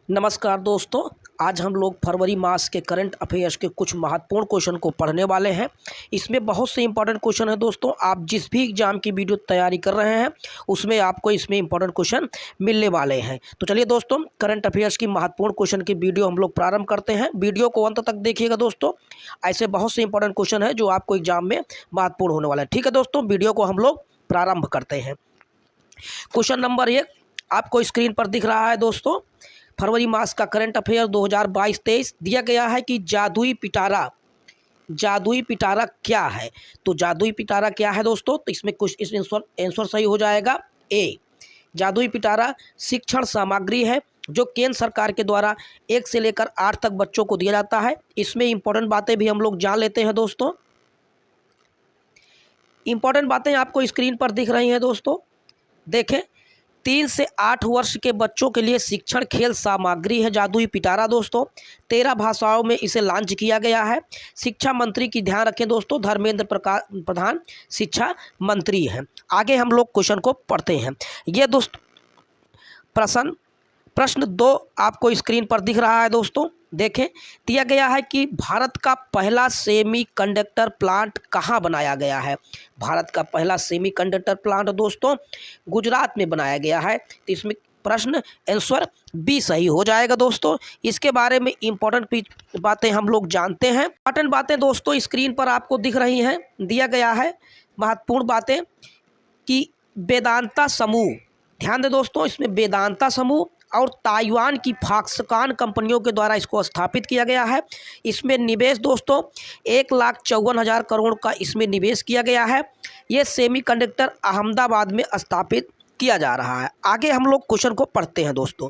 नमस्कार दोस्तों, आज हम लोग फरवरी मास के करंट अफेयर्स के कुछ महत्वपूर्ण क्वेश्चन को पढ़ने वाले हैं। इसमें बहुत से इंपॉर्टेंट क्वेश्चन है दोस्तों। आप जिस भी एग्जाम की वीडियो तैयारी कर रहे हैं उसमें आपको इसमें इंपॉर्टेंट क्वेश्चन मिलने वाले हैं। तो चलिए दोस्तों, करंट अफेयर्स की महत्वपूर्ण क्वेश्चन की वीडियो हम लोग प्रारंभ करते हैं। वीडियो को अंत तक देखिएगा दोस्तों, ऐसे बहुत से इंपॉर्टेंट क्वेश्चन है जो आपको एग्जाम में महत्वपूर्ण होने वाला है। ठीक है दोस्तों, वीडियो को हम लोग प्रारंभ करते हैं। क्वेश्चन नंबर 1 आपको स्क्रीन पर दिख रहा है दोस्तों। फरवरी मास का करंट अफेयर 2022-23 दिया गया है कि जादुई पिटारा क्या है। तो जादुई पिटारा क्या है दोस्तों, तो इसमें कुछ इस आंसर सही हो जाएगा ए। जादुई पिटारा शिक्षण सामग्री है जो केंद्र सरकार के द्वारा 1 से लेकर 8 तक बच्चों को दिया जाता है। इसमें इंपॉर्टेंट बातें भी हम लोग जान लेते हैं दोस्तों। इंपॉर्टेंट बातें आपको स्क्रीन पर दिख रही हैं दोस्तों। देखें, 3 से 8 वर्ष के बच्चों के लिए शिक्षण खेल सामग्री है जादुई पिटारा दोस्तों। 13 भाषाओं में इसे लॉन्च किया गया है। शिक्षा मंत्री की ध्यान रखें दोस्तों, धर्मेंद्र प्रधान शिक्षा मंत्री हैं। आगे हम लोग क्वेश्चन को पढ़ते हैं। ये दोस्त प्रश्न 2 आपको स्क्रीन पर दिख रहा है दोस्तों। देखें, दिया गया है कि भारत का पहला सेमीकंडक्टर प्लांट कहाँ बनाया गया है। भारत का पहला सेमीकंडक्टर प्लांट दोस्तों गुजरात में बनाया गया है। तो इसमें प्रश्न आंसर बी सही हो जाएगा दोस्तों। इसके बारे में इंपॉर्टेंट बातें हम लोग जानते हैं। इंपॉर्टेंट बातें दोस्तों स्क्रीन पर आपको दिख रही हैं। दिया गया है महत्वपूर्ण बातें कि वेदांता समूह, ध्यान दें दोस्तों, इसमें वेदांता समूह और ताइवान की फॉक्सकॉन कंपनियों के द्वारा इसको स्थापित किया गया है। इसमें निवेश दोस्तों 1,54,000 करोड़ का इसमें निवेश किया गया है। ये सेमीकंडक्टर अहमदाबाद में स्थापित किया जा रहा है। आगे हम लोग क्वेश्चन को पढ़ते हैं दोस्तों।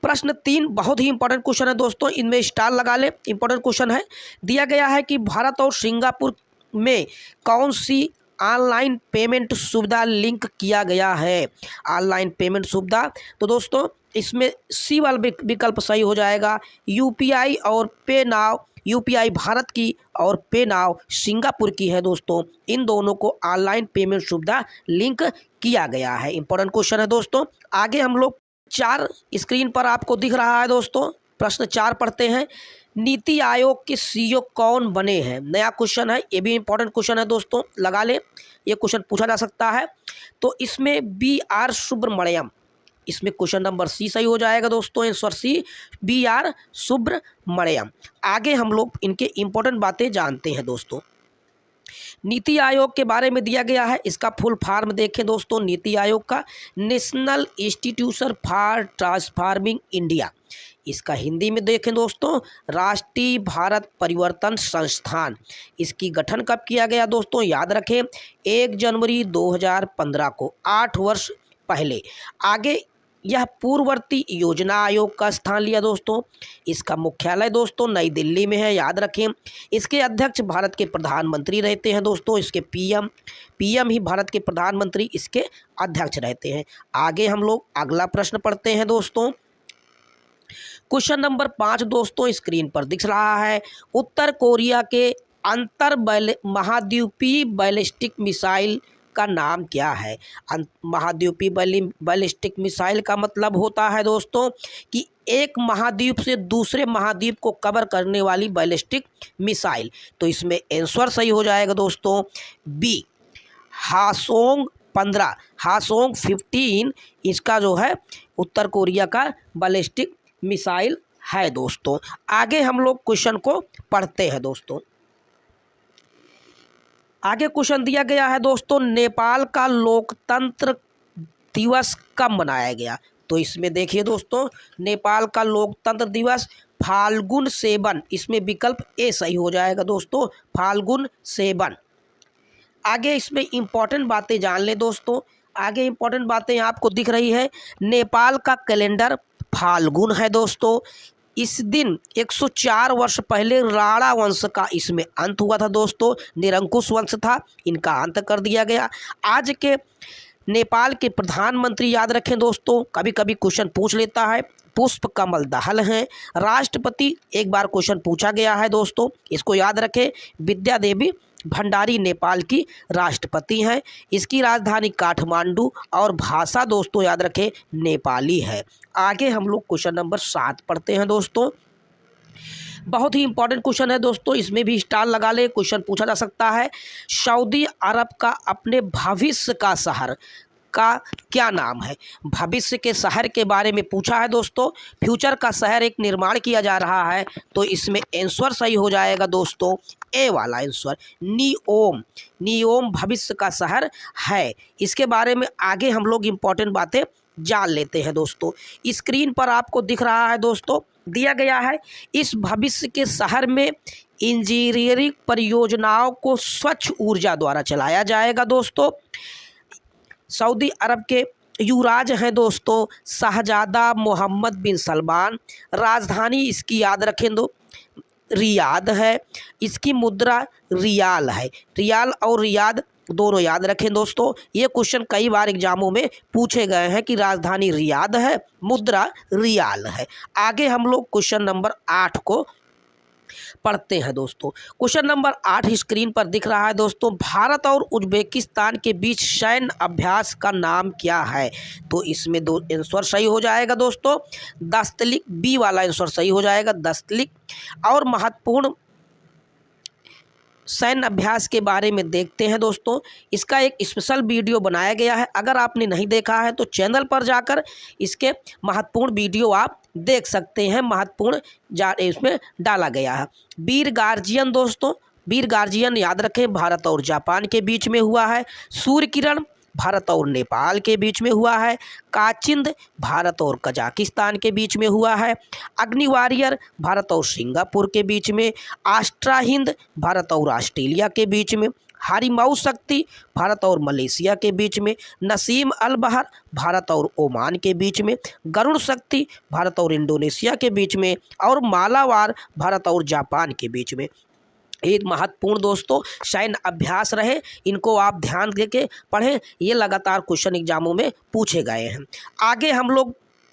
प्रश्न 3 बहुत ही इंपॉर्टेंट क्वेश्चन है दोस्तों, इनमें स्टार लगा ले। इंपॉर्टेंट क्वेश्चन है, दिया गया है कि भारत और सिंगापुर में कौन सी ऑनलाइन पेमेंट सुविधा लिंक किया गया है। ऑनलाइन पेमेंट सुविधा, तो दोस्तों इसमें सी वाला विकल्प सही हो जाएगा। यूपीआई और पे नाउ, यूपीआई भारत की और पे नाउ सिंगापुर की है दोस्तों। इन दोनों को ऑनलाइन पेमेंट सुविधा लिंक किया गया है। इंपॉर्टेंट क्वेश्चन है दोस्तों। आगे हम लोग 4 स्क्रीन पर आपको दिख रहा है दोस्तों। प्रश्न 4 पढ़ते हैं। नीति आयोग के सीईओ कौन बने हैं। नया क्वेश्चन है, ये भी इंपॉर्टेंट क्वेश्चन है दोस्तों, लगा ले, ये क्वेश्चन पूछा जा सकता है। तो इसमें BR सुब्रमण्यम, इसमें क्वेश्चन नंबर सी सही हो जाएगा दोस्तों, आंसर सी BR सुब्रमण्यम। आगे हम लोग इनके इंपॉर्टेंट बातें जानते हैं दोस्तों। नीति आयोग के बारे में दिया गया है, इसका फुल फॉर्म देखें दोस्तों। नीति आयोग का national institution for transforming India, इसका हिंदी में देखें दोस्तों राष्ट्रीय भारत परिवर्तन संस्थान। इसकी गठन कब किया गया दोस्तों, याद रखें 1 जनवरी 2015 को, 8 वर्ष पहले। आगे यह पूर्ववर्ती योजना आयोग का स्थान लिया दोस्तों। इसका मुख्यालय दोस्तों नई दिल्ली में है, याद रखें। इसके अध्यक्ष भारत के प्रधानमंत्री रहते हैं दोस्तों। इसके पीएम ही भारत के प्रधानमंत्री इसके अध्यक्ष रहते हैं। आगे हम लोग अगला प्रश्न पढ़ते हैं दोस्तों। क्वेश्चन नंबर 5 दोस्तों स्क्रीन पर दिख रहा है। उत्तर कोरिया के अंतर महाद्वीपीय बैलिस्टिक मिसाइल का नाम क्या है। महाद्वीपीय बैलिस्टिक मिसाइल का मतलब होता है दोस्तों कि एक महाद्वीप से दूसरे महाद्वीप को कवर करने वाली बैलिस्टिक मिसाइल। तो इसमें आंसर सही हो जाएगा दोस्तों बी, हासोंग 15, हासोंग 15 इसका जो है उत्तर कोरिया का बैलिस्टिक मिसाइल है दोस्तों। आगे हम लोग क्वेश्चन को पढ़ते हैं दोस्तों। आगे क्वेश्चन दिया गया है दोस्तों, नेपाल का लोकतंत्र दिवस कब मनाया गया। तो इसमें देखिए दोस्तों, नेपाल का लोकतंत्र दिवस फाल्गुन 7, इसमें विकल्प ए सही हो जाएगा दोस्तों, फाल्गुन 7। आगे इसमें इंपॉर्टेंट बातें जान लें दोस्तों। आगे इंपॉर्टेंट बातें आपको दिख रही है। नेपाल का कैलेंडर फाल्गुन है दोस्तों। इस दिन 104 वर्ष पहले राणा वंश का इसमें अंत हुआ था दोस्तों। निरंकुश वंश था, इनका अंत कर दिया गया। आज के नेपाल के प्रधानमंत्री, याद रखें दोस्तों, कभी कभी क्वेश्चन पूछ लेता है, पुष्प कमल दहल हैं। राष्ट्रपति एक बार क्वेश्चन पूछा गया है दोस्तों, इसको याद रखें। विद्या देवी भंडारी नेपाल की राष्ट्रपति हैं। इसकी राजधानी काठमांडू और भाषा दोस्तों याद रखें नेपाली है। आगे हम लोग क्वेश्चन नंबर 7 पढ़ते हैं दोस्तों। बहुत ही इंपॉर्टेंट क्वेश्चन है दोस्तों, इसमें भी स्टार लगा ले, क्वेश्चन पूछा जा सकता है। सऊदी अरब का अपने भविष्य का शहर का क्या नाम है? भविष्य के शहर के बारे में पूछा है दोस्तों। फ्यूचर का शहर एक निर्माण किया जा रहा है, तो इसमें आंसर सही हो जाएगा दोस्तों ए वाला आंसर, नियोम। नियोम भविष्य का शहर है। इसके बारे में आगे हम लोग इम्पोर्टेंट बातें जान लेते हैं दोस्तों। स्क्रीन पर आपको दिख रहा है दोस्तों, दिया गया है इस भविष्य के शहर में इंजीनियरिंग परियोजनाओं को स्वच्छ ऊर्जा द्वारा चलाया जाएगा दोस्तों। सऊदी अरब के युवराज हैं दोस्तों शाहजादा मोहम्मद बिन सलमान। राजधानी इसकी याद रखें दो रियाद है। इसकी मुद्रा रियाल है। रियाल और रियाद दोनों याद रखें दोस्तों। ये क्वेश्चन कई बार एग्जामों में पूछे गए हैं कि राजधानी रियाद है, मुद्रा रियाल है। आगे हम लोग क्वेश्चन नंबर 8 को पढ़ते हैं दोस्तों। क्वेश्चन नंबर 8 स्क्रीन पर दिख रहा है दोस्तों। भारत और उज्बेकिस्तान के बीच सैन्य अभ्यास का नाम क्या है? तो इसमें दो आंसर सही हो जाएगा दोस्तों। दस्तलिक बी वाला आंसर सही हो जाएगा, दस्तलिक। और महत्वपूर्ण सैन्य अभ्यास के बारे में देखते हैं दोस्तों। इसका एक स्पेशल वीडियो बनाया गया है, अगर आपने नहीं देखा है तो चैनल पर जाकर इसके महत्वपूर्ण वीडियो आप देख सकते हैं। महत्वपूर्ण इसमें डाला गया है। वीर गार्जियन दोस्तों, वीर गार्जियन याद रखें भारत और जापान के बीच में हुआ है। सूर्य किरण भारत और नेपाल के बीच में हुआ है। काचिंद भारत और कजाकिस्तान के बीच में हुआ है। अग्नि वॉरियर भारत और सिंगापुर के बीच में। आस्ट्रा हिंद भारत और ऑस्ट्रेलिया के बीच में। हारीमाऊ शक्ति भारत और मलेशिया के बीच में। नसीम अल बहर भारत और ओमान के बीच में। गरुड़ शक्ति भारत और इंडोनेशिया के बीच में। और मालावार भारत और जापान के बीच में। एक महत्वपूर्ण दोस्तों सैन्य अभ्यास रहे, इनको आप ध्यान देके पढ़ें, ये लगातार क्वेश्चन एग्जामों में पूछे गए हैं। आगे हम लोग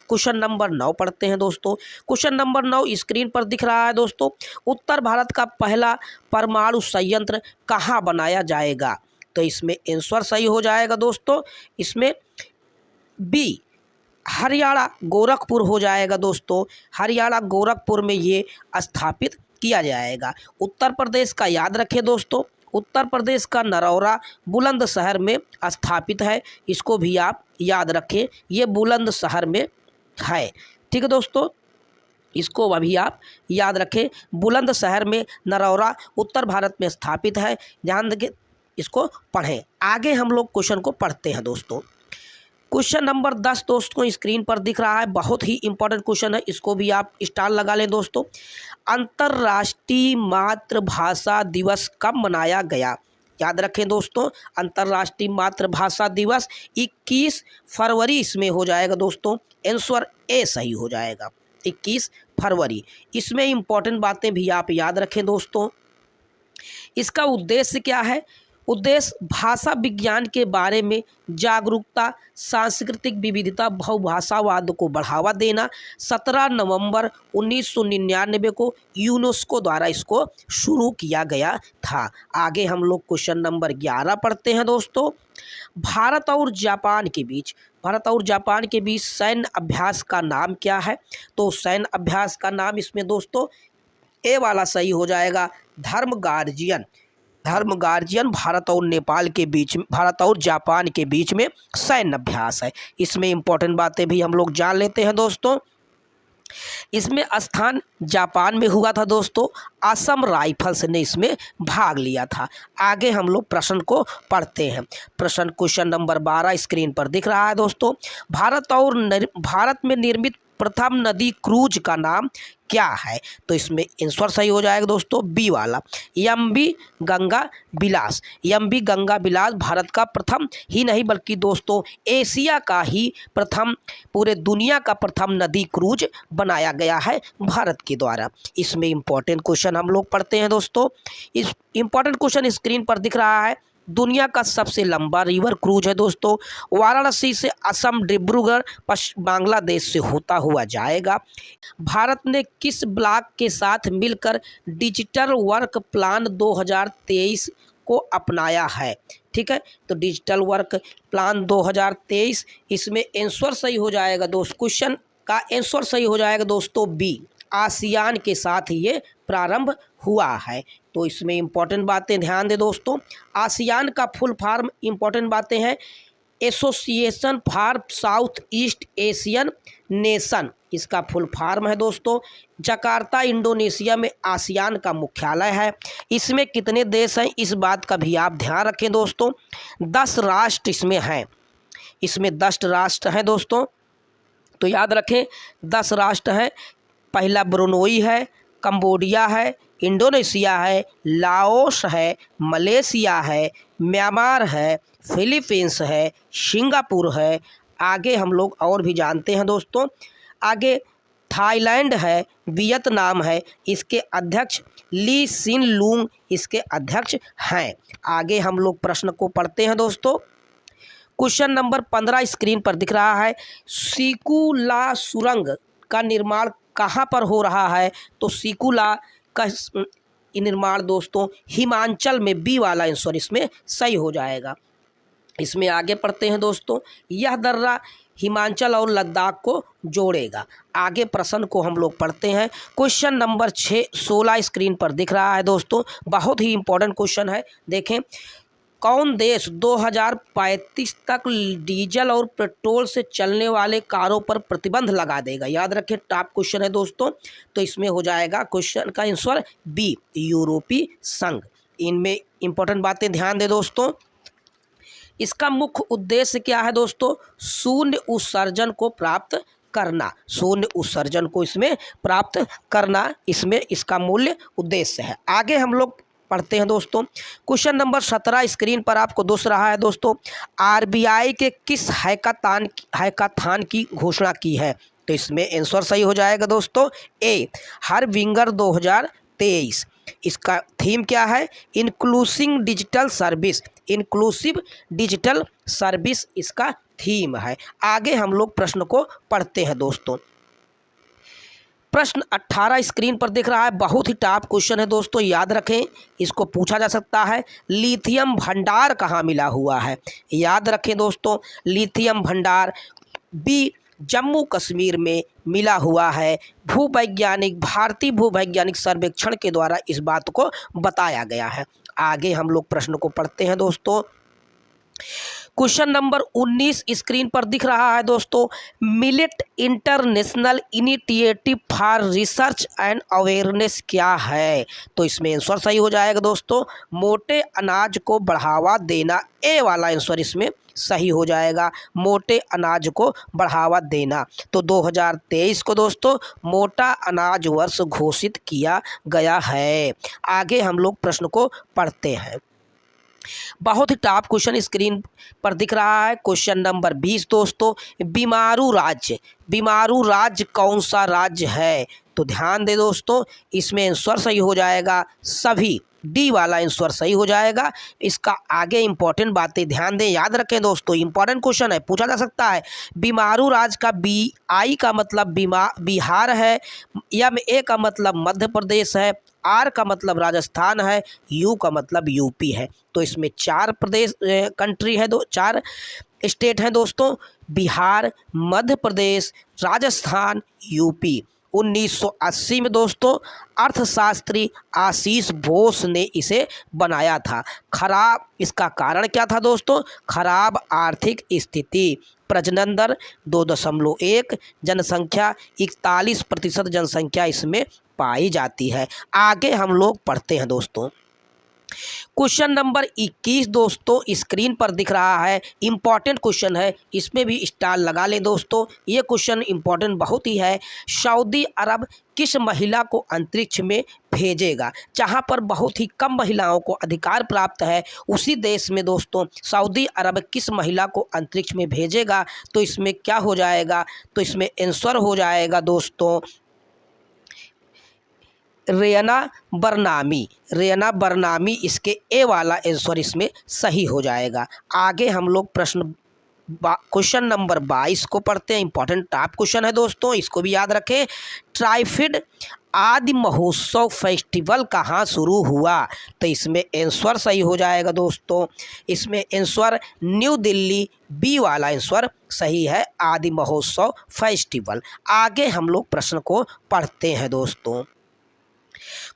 क्वेश्चन नंबर 9 पढ़ते हैं दोस्तों। क्वेश्चन नंबर 9 स्क्रीन पर दिख रहा है दोस्तों। उत्तर भारत का पहला परमाणु संयंत्र कहाँ बनाया जाएगा? तो इसमें आंसर सही हो जाएगा दोस्तों। इसमें बी हरियाणा गोरखपुर हो जाएगा दोस्तों। हरियाणा गोरखपुर में ये स्थापित किया जाएगा। उत्तर प्रदेश का याद रखें दोस्तों, उत्तर प्रदेश का नरौरा बुलंदशहर में स्थापित है। इसको भी आप याद रखें, ये बुलंदशहर में है। ठीक है दोस्तों, इसको अभी आप याद रखें, बुलंदशहर में नरौरा उत्तर भारत में स्थापित है। ध्यान देके इसको पढ़ें। आगे हम लोग क्वेश्चन को पढ़ते हैं दोस्तों। क्वेश्चन नंबर 10 दोस्तों स्क्रीन पर दिख रहा है, बहुत ही इंपॉर्टेंट क्वेश्चन है, इसको भी आप स्टार लगा लें दोस्तों। अंतर्राष्ट्रीय मातृभाषा दिवस कब मनाया गया? याद रखें दोस्तों, अंतर्राष्ट्रीय मातृभाषा दिवस 21 फरवरी इसमें हो जाएगा दोस्तों। आंसर ए सही हो जाएगा, 21 फरवरी। इसमें इंपॉर्टेंट बातें भी आप याद रखें दोस्तों। इसका उद्देश्य क्या है? उद्देश्य भाषा विज्ञान के बारे में जागरूकता, सांस्कृतिक विविधता, बहुभाषावाद को बढ़ावा देना। 17 नवंबर 1999 को यूनेस्को द्वारा इसको शुरू किया गया था। आगे हम लोग क्वेश्चन नंबर 11 पढ़ते हैं दोस्तों। भारत और जापान के बीच सैन्य अभ्यास का नाम क्या है? तो सैन्य अभ्यास का नाम इसमें दोस्तों ए वाला सही हो जाएगा, धर्म गार्जियन। भारत और जापान के बीच में सैन्य अभ्यास है। इसमें इंपॉर्टेंट बातें भी हम लोग जान लेते हैं दोस्तों। इसमें स्थान जापान में हुआ था दोस्तों। असम राइफल्स ने इसमें भाग लिया था। आगे हम लोग प्रश्न को पढ़ते हैं। क्वेश्चन नंबर 12 स्क्रीन पर दिख रहा है दोस्तों। भारत में निर्मित प्रथम नदी क्रूज का नाम क्या है? तो इसमें आंसर सही हो जाएगा दोस्तों बी वाला, एमवी गंगा बिलास। एमवी गंगा बिलास भारत का प्रथम ही नहीं बल्कि दोस्तों एशिया का ही प्रथम, पूरे दुनिया का प्रथम नदी क्रूज बनाया गया है भारत के द्वारा। इसमें इंपॉर्टेंट क्वेश्चन हम लोग पढ़ते हैं दोस्तों। इस इंपॉर्टेंट क्वेश्चन स्क्रीन पर दिख रहा है। दुनिया का सबसे लंबा रिवर क्रूज है दोस्तों। वाराणसी से असम, डिब्रूगढ़, बांग्लादेश से होता हुआ जाएगा। भारत ने किस ब्लॉक के साथ मिलकर डिजिटल वर्क प्लान 2023 को अपनाया है? ठीक है, तो डिजिटल वर्क प्लान 2023, इसमें आंसर सही हो जाएगा दोस्त, क्वेश्चन का आंसर सही हो जाएगा दोस्तों बी, आसियान के साथ ये प्रारंभ हुआ है। तो इसमें इंपॉर्टेंट बातें ध्यान दें दोस्तों। आसियान का फुल फॉर्म इंपॉर्टेंट बातें हैं, association for south east Asian nation, इसका फुल फॉर्म है दोस्तों। जकार्ता इंडोनेशिया में आसियान का मुख्यालय है। इसमें कितने देश हैं, इस बात का भी आप ध्यान रखें दोस्तों। 10 राष्ट्र इसमें हैं, इसमें 10 राष्ट्र हैं दोस्तों, तो याद रखें 10 राष्ट्र हैं। पहला ब्रुनोई है, कंबोडिया है, इंडोनेशिया है, लाओस है, मलेशिया है, म्यांमार है, फिलीपींस है, सिंगापुर है। आगे हम लोग और भी जानते हैं दोस्तों, आगे थाईलैंड है, वियतनाम है, इसके अध्यक्ष ली सिन लूंग इसके अध्यक्ष हैं। आगे हम लोग प्रश्न को पढ़ते हैं दोस्तों। क्वेश्चन नंबर 15 स्क्रीन पर दिख रहा है, सिकुला सुरंग का निर्माण कहाँ पर हो रहा है? तो सिकुला का निर्माण दोस्तों हिमाचल में, बी वाला आंसर इसमें सही हो जाएगा। इसमें आगे पढ़ते हैं दोस्तों, यह दर्रा हिमाचल और लद्दाख को जोड़ेगा। आगे प्रश्न को हम लोग पढ़ते हैं। क्वेश्चन नंबर 16 स्क्रीन पर दिख रहा है दोस्तों, बहुत ही इंपॉर्टेंट क्वेश्चन है। देखें, कौन देश 2035 तक डीजल और पेट्रोल से चलने वाले कारों पर प्रतिबंध लगा देगा? याद रखें, टॉप क्वेश्चन है दोस्तों। तो इसमें हो जाएगा क्वेश्चन का आंसर बी, यूरोपीय संघ। इनमें इंपॉर्टेंट बातें ध्यान दें दोस्तों। इसका मुख्य उद्देश्य क्या है दोस्तों? शून्य उत्सर्जन को प्राप्त करना, शून्य उत्सर्जन को इसमें प्राप्त करना, इसमें इसका मूल्य उद्देश्य है। आगे हम लोग पढ़ते हैं दोस्तों। क्वेश्चन नंबर 17 स्क्रीन पर आपको दिख रहा है दोस्तों, आरबीआई के किस हैकाथॉन की घोषणा की है? तो इसमें आंसर सही हो जाएगा दोस्तों ए, हरविंगर 2023। इसका थीम क्या है? Inclusive digital service, inclusive digital service इसका थीम है। आगे हम लोग प्रश्न को पढ़ते हैं दोस्तों। प्रश्न 18 स्क्रीन पर दिख रहा है, बहुत ही टॉप क्वेश्चन है दोस्तों, याद रखें, इसको पूछा जा सकता है। लिथियम भंडार कहाँ मिला हुआ है? याद रखें दोस्तों, लिथियम भंडार बी, जम्मू कश्मीर में मिला हुआ है। भारतीय भूवैज्ञानिक सर्वेक्षण के द्वारा इस बात को बताया गया है। आगे हम लोग प्रश्न को पढ़ते हैं दोस्तों। क्वेश्चन नंबर 19 स्क्रीन पर दिख रहा है दोस्तों, millet international initiative for research and awareness क्या है? तो इसमें आंसर सही हो जाएगा दोस्तों, मोटे अनाज को बढ़ावा देना, ए वाला आंसर इसमें सही हो जाएगा, मोटे अनाज को बढ़ावा देना। तो 2023 को दोस्तों मोटा अनाज वर्ष घोषित किया गया है। आगे हम लोग प्रश्न को पढ़ते हैं। बहुत ही टॉप क्वेश्चन स्क्रीन पर दिख रहा है, क्वेश्चन नंबर 20 दोस्तों, बीमारू राज्य कौन सा राज्य है? तो ध्यान दे दोस्तों, इसमें आंसर सही हो जाएगा सभी, डी वाला आंसर सही हो जाएगा। इसका आगे इंपॉर्टेंट बातें ध्यान दें, याद रखें दोस्तों, इंपॉर्टेंट क्वेश्चन है, पूछा जा सकता है। बीमारू राज्य का बी, आई का मतलब बिहार है, एम ए का मतलब मध्य प्रदेश है, आर का मतलब राजस्थान है, यू का मतलब यूपी है। तो इसमें 4 प्रदेश कंट्री है, 4 स्टेट हैं दोस्तों, बिहार, मध्य प्रदेश, राजस्थान, यूपी। 1980 में दोस्तों अर्थशास्त्री आशीष बोस ने इसे बनाया था। इसका कारण क्या था दोस्तों? खराब आर्थिक स्थिति, प्रजनन दर 2.1, जनसंख्या 41% जनसंख्या इसमें पाई जाती है। आगे हम लोग पढ़ते हैं दोस्तों। क्वेश्चन नंबर 21 दोस्तों स्क्रीन पर दिख रहा है, इंपॉर्टेंट क्वेश्चन है, इसमें भी स्टार लगा लें दोस्तों, ये क्वेश्चन इंपॉर्टेंट बहुत ही है। सऊदी अरब किस महिला को अंतरिक्ष में भेजेगा? जहां पर बहुत ही कम महिलाओं को अधिकार प्राप्त है, उसी देश में दोस्तों सऊदी अरब किस महिला को अंतरिक्ष में भेजेगा? तो इसमें क्या हो जाएगा? तो इसमें आंसर हो जाएगा दोस्तों रेना बरनामी इसके ए वाला आंसर इसमें सही हो जाएगा। आगे हम लोग क्वेश्चन नंबर 22 को पढ़ते हैं। इंपॉर्टेंट टॉप क्वेश्चन है दोस्तों, इसको भी याद रखें। ट्राइफिड आदि महोत्सव फेस्टिवल कहाँ शुरू हुआ? तो इसमें आंसर सही हो जाएगा दोस्तों, इसमें आंसर न्यू दिल्ली, बी वाला आंसर सही है, आदि महोत्सव फेस्टिवल। आगे हम लोग प्रश्न को पढ़ते हैं दोस्तों।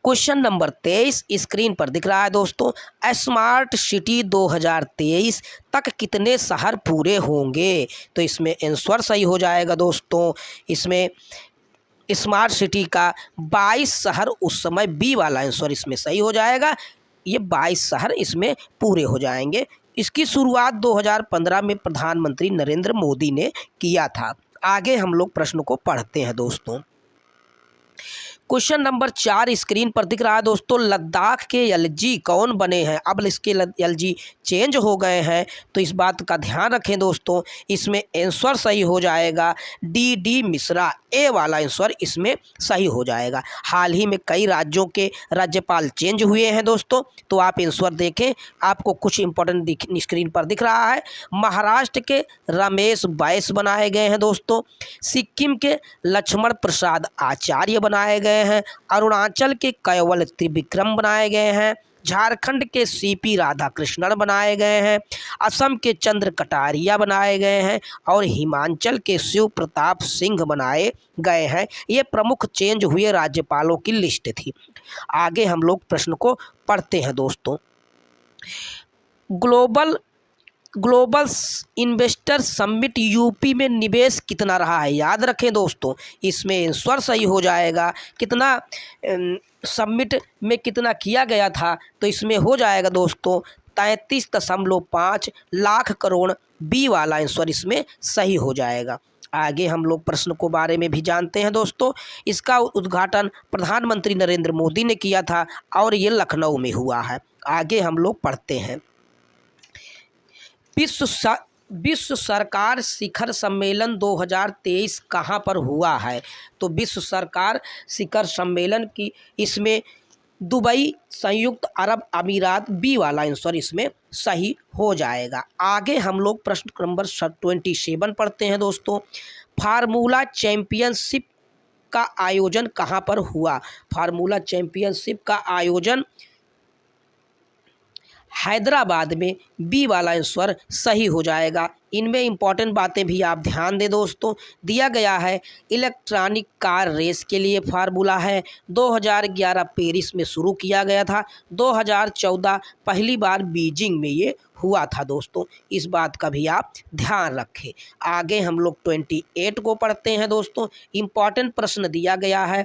क्वेश्चन नंबर 23 स्क्रीन पर दिख रहा है दोस्तों। स्मार्ट सिटी 2023 तक कितने शहर पूरे होंगे? तो इसमें आंसर सही हो जाएगा दोस्तों, इसमें स्मार्ट सिटी का 22 शहर उस समय, बी वाला आंसर इसमें सही हो जाएगा। ये 22 शहर इसमें पूरे हो जाएंगे। इसकी शुरुआत 2015 में प्रधानमंत्री नरेंद्र मोदी ने किया था। आगे हम लोग प्रश्न को पढ़ते हैं दोस्तों। क्वेश्चन नंबर 4 स्क्रीन पर दिख रहा है दोस्तों। लद्दाख के एलजी कौन बने हैं? अब इसके एलजी चेंज हो गए हैं, तो इस बात का ध्यान रखें दोस्तों। इसमें आंसर सही हो जाएगा डी मिश्रा, ए वाला आंसर इसमें सही हो जाएगा। हाल ही में कई राज्यों के राज्यपाल चेंज हुए हैं दोस्तों, तो आप आंसर देखें, आपको कुछ इंपॉर्टेंट स्क्रीन पर दिख रहा है। महाराष्ट्र के रमेश बैस बनाए गए हैं दोस्तों। सिक्किम के लक्ष्मण प्रसाद आचार्य बनाए गए हैं। अरुणाचल के केवल त्रिविक्रम बनाए गए हैं। झारखंड के सीपी राधाकृष्णन बनाए गए हैं। असम के चंद्र कटारिया बनाए गए हैं और हिमाचल के शिव प्रताप सिंह बनाए गए हैं। ये प्रमुख चेंज हुए राज्यपालों की लिस्ट थी। आगे हम लोग प्रश्न को पढ़ते हैं दोस्तों। ग्लोबल इन्वेस्टर समिट यूपी में निवेश कितना रहा है? याद रखें दोस्तों, इसमें आंसर सही हो जाएगा। कितना समिट में कितना किया गया था? तो इसमें हो जाएगा दोस्तों 33.5 लाख करोड़, बी वाला आंसर इसमें सही हो जाएगा। आगे हम लोग प्रश्न को बारे में भी जानते हैं दोस्तों। इसका उद्घाटन प्रधानमंत्री नरेंद्र मोदी ने किया था और ये लखनऊ में हुआ है। आगे हम लोग पढ़ते हैं। विश्व सरकार शिखर सम्मेलन 2023 कहाँ पर हुआ है? तो विश्व सरकार शिखर सम्मेलन की इसमें दुबई, संयुक्त अरब अमीरात, बी वाला आंसर इसमें सही हो जाएगा। आगे हम लोग प्रश्न नंबर 27 पढ़ते हैं दोस्तों। फार्मूला चैंपियनशिप का आयोजन कहाँ पर हुआ? फार्मूला चैंपियनशिप का आयोजन हैदराबाद में, बी वाला आंसर सही हो जाएगा। इनमें इंपॉर्टेंट बातें भी आप ध्यान दें दोस्तों। दिया गया है इलेक्ट्रॉनिक कार रेस के लिए फार्मूला है। 2011 पेरिस में शुरू किया गया था। 2014 पहली बार बीजिंग में ये हुआ था दोस्तों, इस बात का भी आप ध्यान रखें। आगे हम लोग 28 को पढ़ते हैं दोस्तों। इंपॉर्टेंट प्रश्न दिया गया है।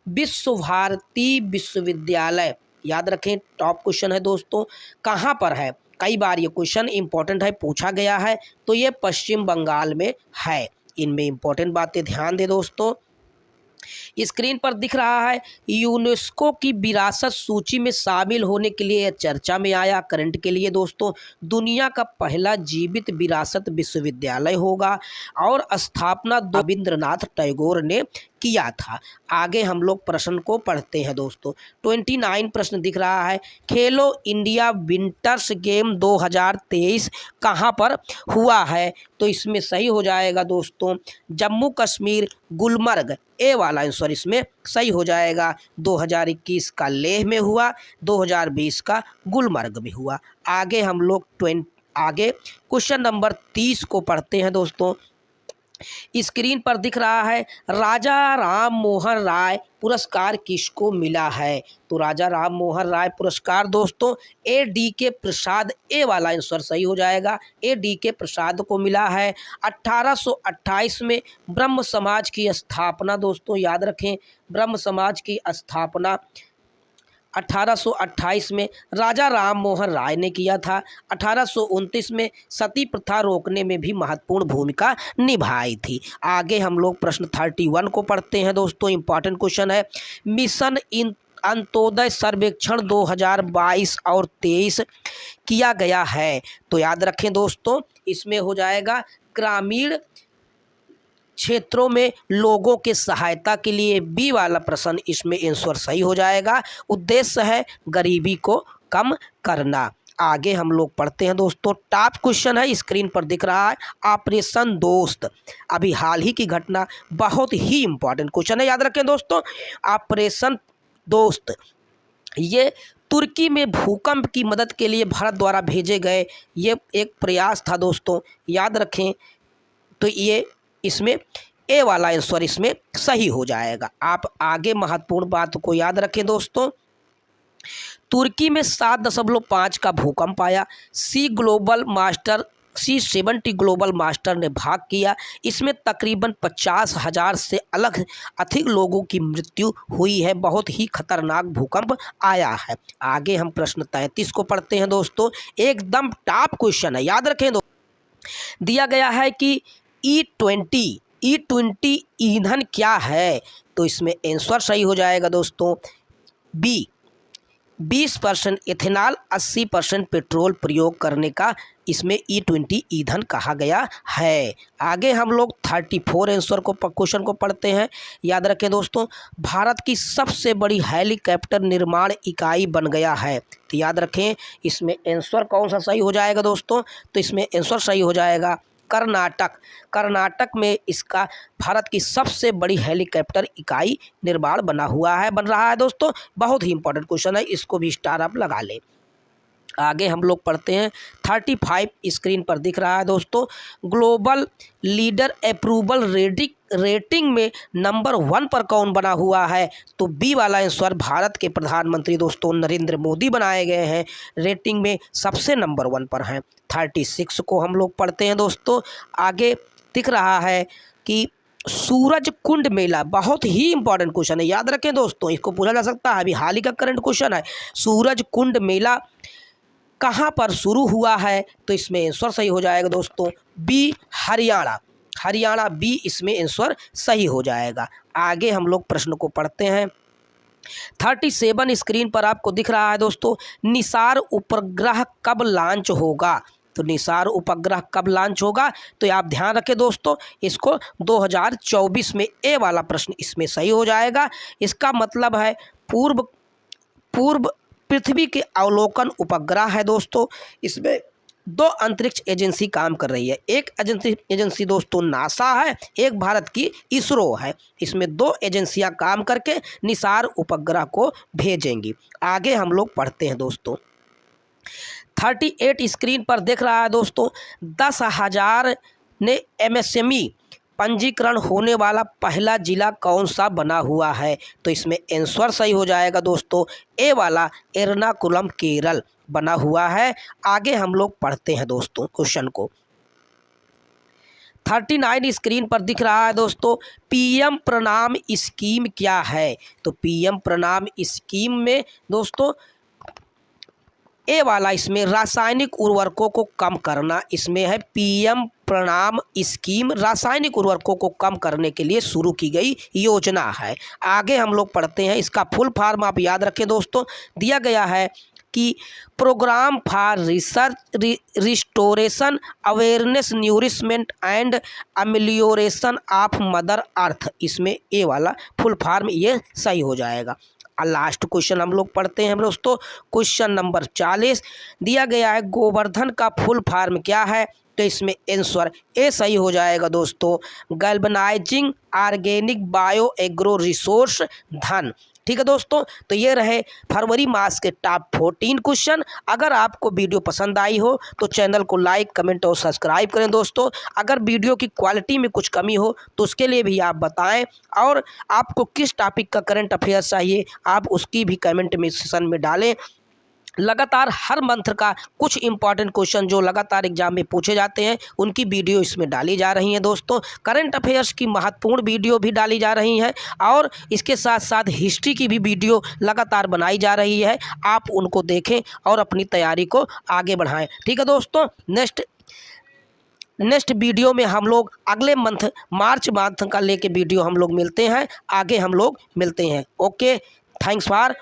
विश्व भारती विश्वविद्यालय, याद रखें टॉप क्वेश्चन है दोस्तों, कहाँ पर है? कई बार ये क्वेश्चन इंपॉर्टेंट है, पूछा गया है, तो ये पश्चिम बंगाल में है। इनमें इंपॉर्टेंट बातें ध्यान दें दोस्तों। स्क्रीन पर दिख रहा है यूनेस्को की विरासत सूची में शामिल होने के लिए चर्चा में आया करंट के लिए दोस्तों। दुनिया का पहला जीवित विरासत विश्वविद्यालय होगा और स्थापना रविंद्रनाथ टैगोर ने किया था। आगे हम लोग प्रश्न को पढ़ते हैं दोस्तों। 29 प्रश्न दिख रहा है। खेलो इंडिया विंटर्स गेम 2023 कहाँ पर हुआ है? तो इसमें सही हो जाएगा दोस्तों जम्मू कश्मीर, गुलमर्ग, ए वाला आंसर इसमें सही हो जाएगा। 2021 का लेह में हुआ, 2020 का गुलमर्ग में हुआ। आगे हम लोग क्वेश्चन नंबर 30 को पढ़ते हैं दोस्तों। स्क्रीन पर दिख रहा है राजा राम मोहन राय पुरस्कार किसको मिला है? तो राजा राम मोहन राय पुरस्कार दोस्तों A.D.K. प्रसाद, ए वाला आंसर सही हो जाएगा, A.D.K. प्रसाद को मिला है। 1828 में ब्रह्म समाज की स्थापना दोस्तों, याद रखें ब्रह्म समाज की स्थापना 1828 में राजा राम मोहन राय ने किया था। 1829 में सती प्रथा रोकने में भी महत्वपूर्ण भूमिका निभाई थी। आगे हम लोग प्रश्न 31 को पढ़ते हैं दोस्तों। इंपॉर्टेंट क्वेश्चन है। मिशन अंत्योदय सर्वेक्षण 2022 और 23 किया गया है, तो याद रखें दोस्तों इसमें हो जाएगा ग्रामीण क्षेत्रों में लोगों के सहायता के लिए, बी वाला प्रश्न इसमें आंसर सही हो जाएगा। उद्देश्य है गरीबी को कम करना। आगे हम लोग पढ़ते हैं दोस्तों। टॉप क्वेश्चन है, स्क्रीन पर दिख रहा है, ऑपरेशन दोस्त। अभी हाल ही की घटना, बहुत ही इंपॉर्टेंट क्वेश्चन है, याद रखें दोस्तों। ऑपरेशन दोस्त ये तुर्की में भूकंप की मदद के लिए भारत द्वारा भेजे गए ये एक प्रयास था दोस्तों, याद रखें। तो ये इसमें ए वाला आंसर इसमें सही हो जाएगा। आप आगे महत्वपूर्ण बात को याद रखें दोस्तों। तुर्की में 7.5 का भूकंप आया। C70 ग्लोबल मास्टर ने भाग किया। इसमें तकरीबन 50,000 से अधिक लोगों की मृत्यु हुई है। बहुत ही खतरनाक भूकंप आया है। आगे हम प्रश्न 33 को पढ़ते हैं दोस्तों। एकदम टॉप क्वेश्चन है, याद रखें दोस्तों। दिया गया है कि E20 ईंधन क्या है? तो इसमें आंसर सही हो जाएगा दोस्तों बी। 20% इथेनॉल, 80% पेट्रोल प्रयोग करने का इसमें E20 ईंधन कहा गया है। आगे हम लोग 34 आंसर को क्वेश्चन को पढ़ते हैं। याद रखें दोस्तों, भारत की सबसे बड़ी हेलीकॉप्टर निर्माण इकाई बन गया है। तो याद रखें इसमें आंसर कौन सा सही हो जाएगा दोस्तों? तो इसमें आंसर सही हो जाएगा कर्नाटक में इसका भारत की सबसे बड़ी हेलीकॉप्टर इकाई निर्माण बन रहा है दोस्तों। बहुत ही इंपॉर्टेंट क्वेश्चन है, इसको भी स्टार आप लगा लें। आगे हम लोग पढ़ते हैं 35 स्क्रीन पर दिख रहा है दोस्तों। ग्लोबल लीडर अप्रूवल रेटिंग में नंबर 1 पर कौन बना हुआ है? तो बी वाला आंसर भारत के प्रधानमंत्री दोस्तों नरेंद्र मोदी बनाए गए हैं, रेटिंग में सबसे नंबर 1 पर हैं। 36 को हम लोग पढ़ते हैं दोस्तों। आगे दिख रहा है कि सूरज कुंड मेला, बहुत ही इंपॉर्टेंट क्वेश्चन है, याद रखें दोस्तों, इसको पूछा जा सकता है। अभी हाल ही का करंट क्वेश्चन है। सूरज कुंड मेला कहाँ पर शुरू हुआ है? तो इसमें आंसर सही हो जाएगा दोस्तों बी, हरियाणा बी इसमें आंसर सही हो जाएगा। आगे हम लोग प्रश्न को पढ़ते हैं। 37 स्क्रीन पर आपको दिख रहा है दोस्तों। निसार उपग्रह कब लॉन्च होगा? तो निसार उपग्रह कब लॉन्च होगा? तो आप ध्यान रखें दोस्तों, इसको 2024 में ए वाला प्रश्न इसमें सही हो जाएगा। इसका मतलब है पूर्व पृथ्वी के अवलोकन उपग्रह है दोस्तों। इसमें 2 अंतरिक्ष एजेंसी काम कर रही है। एक एजेंसी दोस्तों नासा है, एक भारत की इसरो है। इसमें 2 एजेंसियां काम करके निसार उपग्रह को भेजेंगी। आगे हम लोग पढ़ते हैं दोस्तों। 38 स्क्रीन पर देख रहा है दोस्तों। 10,000 ने MSME पंजीकरण होने वाला पहला जिला कौन सा बना हुआ है? तो इसमें आंसर सही हो जाएगा दोस्तों ए वाला, एर्नाकुलम केरल बना हुआ है। आगे हम लोग पढ़ते हैं दोस्तों क्वेश्चन को। 39 स्क्रीन पर दिख रहा है दोस्तों। PM प्रणाम स्कीम क्या है? तो PM प्रणाम स्कीम में दोस्तों ए वाला इसमें रासायनिक उर्वरकों को कम करना इसमें है। PM प्रणाम स्कीम रासायनिक उर्वरकों को कम करने के लिए शुरू की गई योजना है। आगे हम लोग पढ़ते हैं। इसका फुल फॉर्म आप याद रखें दोस्तों। दिया गया है कि programme for research restoration awareness nourishment and amelioration of mother earth, इसमें ए वाला फुल फॉर्म ये सही हो जाएगा। लास्ट क्वेश्चन हम लोग पढ़ते हैं दोस्तों। क्वेश्चन नंबर 40 दिया गया है गोवर्धन का फुल फॉर्म क्या है? तो इसमें आंसर ए सही हो जाएगा दोस्तों, galvanising organic bio agro resource धन। ठीक है दोस्तों, तो ये रहे फरवरी मास के टॉप 14 क्वेश्चन। अगर आपको वीडियो पसंद आई हो तो चैनल को लाइक, कमेंट और सब्सक्राइब करें दोस्तों। अगर वीडियो की क्वालिटी में कुछ कमी हो तो उसके लिए भी आप बताएं, और आपको किस टॉपिक का करंट अफेयर्स चाहिए आप उसकी भी कमेंट में सेक्शन में डालें। लगातार हर मंथ का कुछ इंपॉर्टेंट क्वेश्चन जो लगातार एग्जाम में पूछे जाते हैं उनकी वीडियो इसमें डाली जा रही हैं दोस्तों। करंट अफेयर्स की महत्वपूर्ण वीडियो भी डाली जा रही हैं, और इसके साथ साथ हिस्ट्री की भी वीडियो लगातार बनाई जा रही है। आप उनको देखें और अपनी तैयारी को आगे बढ़ाएं। ठीक है दोस्तों, नेक्स्ट वीडियो में हम लोग अगले मंथ मार्च मंथ का लेके वीडियो हम लोग मिलते हैं। आगे हम लोग मिलते हैं। Okay, thanks for